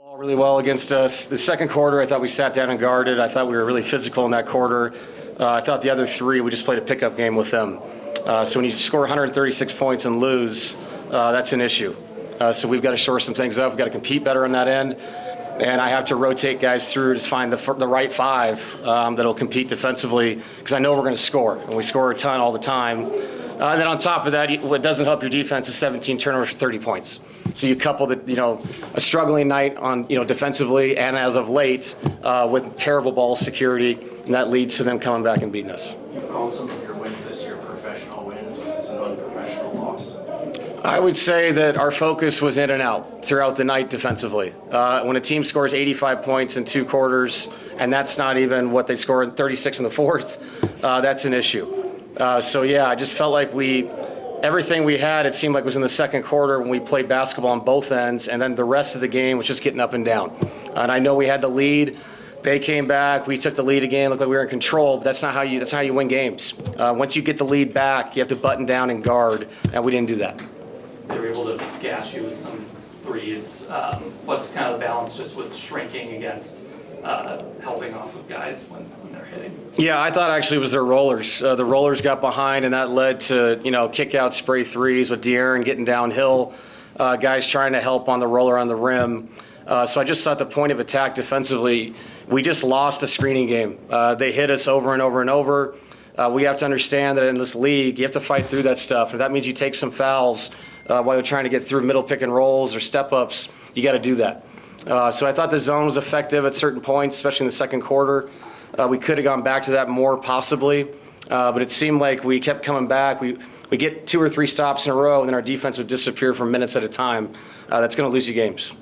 Ball really well against us. The second quarter, I thought we sat down and guarded. I thought we were really physical in that quarter. I thought the other three, we just played a pickup game with them. So when you score 136 points and lose, that's an issue. So we've got to shore some things up. We've got to compete better on that end. And I have to rotate guys through to find the right five that'll compete defensively, because I know we're going to score, and we score a ton all the time. And then on top of that, what doesn't help your defense is 17 turnovers for 30 points. So you couple a struggling night on defensively, and as of late, with terrible ball security, and that leads to them coming back and beating us. You've called some of your wins this year professional wins. Was this an unprofessional loss? I would say that our focus was in and out throughout the night defensively. When a team scores 85 points in 2 quarters, and that's not even what they scored 36 in the fourth, that's an issue. So yeah, I just felt like everything we had, it seemed like was in the second quarter when we played basketball on both ends, and then the rest of the game was just getting up and down. And I know we had the lead. They came back. We took the lead again. Looked like we were in control, but that's not how you win games. Once you get the lead back, you have to button down and guard, and we didn't do that. They were able to gash you with some threes. What's kind of the balance just with shrinking against helping off of guys when they're hitting? Yeah, I thought actually it was their rollers. The rollers got behind, and that led to kick out spray threes with De'Aaron getting downhill, guys trying to help on the roller on the rim. So I just thought the point of attack defensively, we just lost the screening game. They hit us over and over and over. We have to understand that in this league, you have to fight through that stuff. If that means you take some fouls while you're trying to get through middle pick and rolls or step ups, you got to do that. So I thought the zone was effective at certain points, especially in the second quarter. We could have gone back to that more possibly, but it seemed like we kept coming back. We get 2 or 3 stops in a row, and then our defense would disappear for minutes at a time. That's going to lose you games.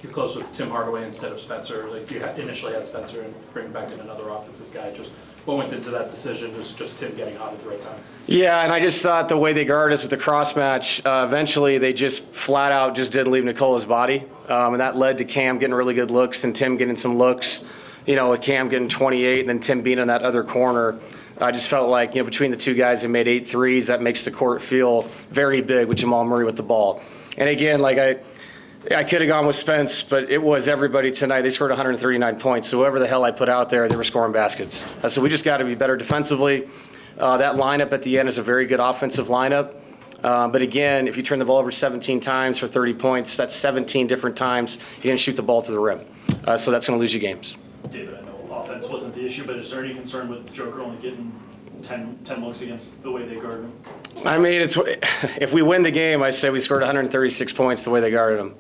You're close with Tim Hardaway instead of Spencer. Like you initially had Spencer and bring back in another offensive guy. Just what went into that decision? Was just Tim getting hot at the right time? Yeah, and I just thought the way they guarded us with the cross match, eventually they just flat out just didn't leave Nicola's body, and that led to Cam getting really good looks and Tim getting some looks. With Cam getting 28 and then Tim being in that other corner. I just felt like, between the two guys who made 8 threes, that makes the court feel very big with Jamal Murray with the ball. And again, I could have gone with Spence, but it was everybody tonight. They scored 139 points. So whoever the hell I put out there, they were scoring baskets. So we just got to be better defensively. That lineup at the end is a very good offensive lineup. But again, if you turn the ball over 17 times for 30 points, that's 17 different times you're going to shoot the ball to the rim. So that's going to lose you games. David, I know offense wasn't the issue, but is there any concern with Joker only getting 10 looks against the way they guarded him? I mean, if we win the game, I say we scored 136 points the way they guarded him.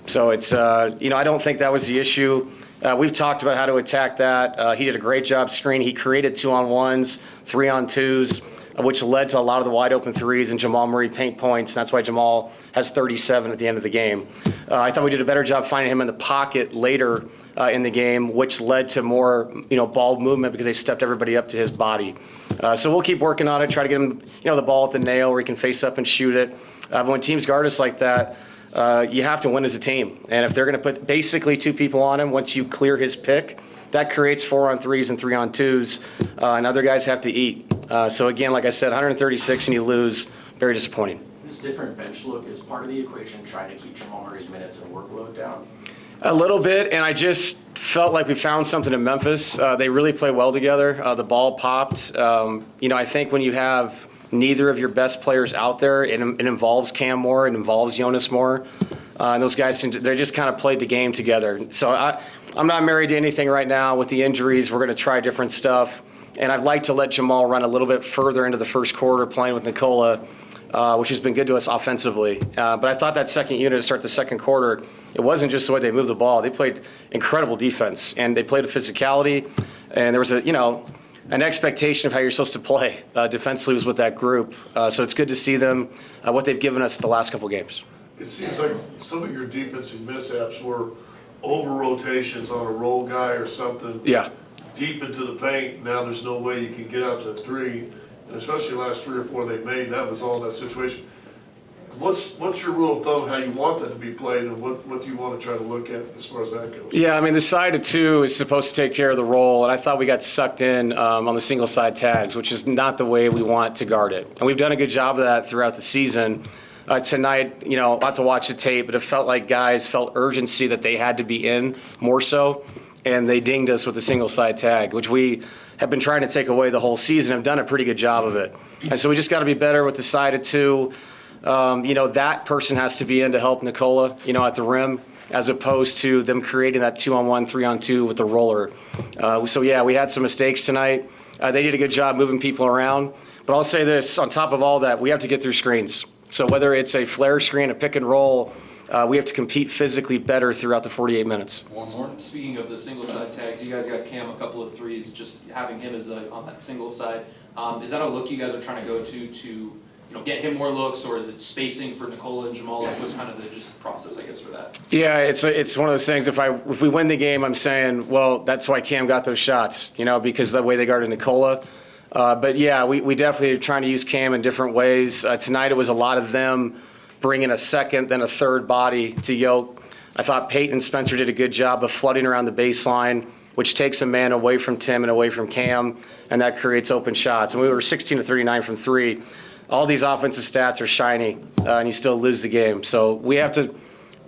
So it's, I don't think that was the issue. We've talked about how to attack that. He did a great job screening. He created 2-on-1s, 3-on-2s, which led to a lot of the wide open threes and Jamal Murray paint points. And that's why Jamal has 37 at the end of the game. I thought we did a better job finding him in the pocket later in the game, which led to more, ball movement because they stepped everybody up to his body. So we'll keep working on it, try to get him, the ball at the nail where he can face up and shoot it. But when teams guard us like that, you have to win as a team. And if they're going to put basically 2 people on him, once you clear his pick, that creates 4-on-3s and 3-on-2s, and other guys have to eat. So again, like I said, 136 and you lose, very disappointing. This different bench look is part of the equation trying to keep Jamal Murray's minutes and workload down? A little bit, and I just felt like we found something in Memphis. They really play well together. The ball popped. I think when you have neither of your best players out there, it involves Cam more, it involves Jonas more. And those guys, they just kind of played the game together. So I'm not married to anything right now. With the injuries, we're going to try different stuff. And I'd like to let Jamal run a little bit further into the first quarter playing with Nicola, which has been good to us offensively. But I thought that second unit to start the second quarter, it wasn't just the way they moved the ball. They played incredible defense, and they played with physicality. And there was an expectation of how you're supposed to play defensively was with that group. So it's good to see them, what they've given us the last couple games. It seems like some of your defensive mishaps were over rotations on a roll guy or something. Yeah. Deep into the paint. Now there's no way you can get out to a 3. And especially the last 3 or 4 they made, that was all in that situation. What's your rule of thumb how you want that to be played, and what do you want to try to look at as far as that goes? Yeah, I mean, the side of 2 is supposed to take care of the roll, and I thought we got sucked in on the single side tags, which is not the way we want to guard it. And we've done a good job of that throughout the season. Tonight, you know, about to watch the tape, but it felt like guys felt urgency that they had to be in more so, and they dinged us with a single side tag, which we have been trying to take away the whole season, have done a pretty good job of it. And so we just got to be better with the side of two. You know, that person has to be in to help Nicola, you know, at the rim, as opposed to them creating that 2-on-1, 3-on-2 with the roller. So yeah, we had some mistakes tonight. They did a good job moving people around. But I'll say this, on top of all that, we have to get through screens. So whether it's a flare screen, a pick and roll, we have to compete physically better throughout the 48 minutes. One more. Speaking of the single side tags, you guys got Cam a couple of threes, just having him as on that single side. Is that a look you guys are trying to go to get him more looks, or is it spacing for Nicola and Jamal? Like, what's kind of the just process, I guess, for that? Yeah, it's one of those things. If we win the game, I'm saying, well, that's why Cam got those shots, you know, because of the way they guarded Nicola. But yeah, we definitely are trying to use Cam in different ways. Tonight it was a lot of them bringing a second, then a third body to Yoke. I thought Peyton and Spencer did a good job of flooding around the baseline, which takes a man away from Tim and away from Cam, and that creates open shots. And we were 16 to 39 from three. All these offensive stats are shiny, and you still lose the game. So we have to,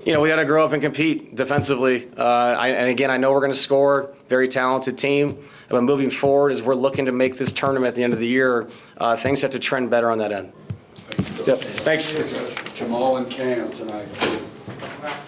you know, we got to grow up and compete defensively. And again, I know we're going to score, very talented team. But moving forward, as we're looking to make this tournament at the end of the year, things have to trend better on that end. Yep. Thanks. Jamal and Cam tonight.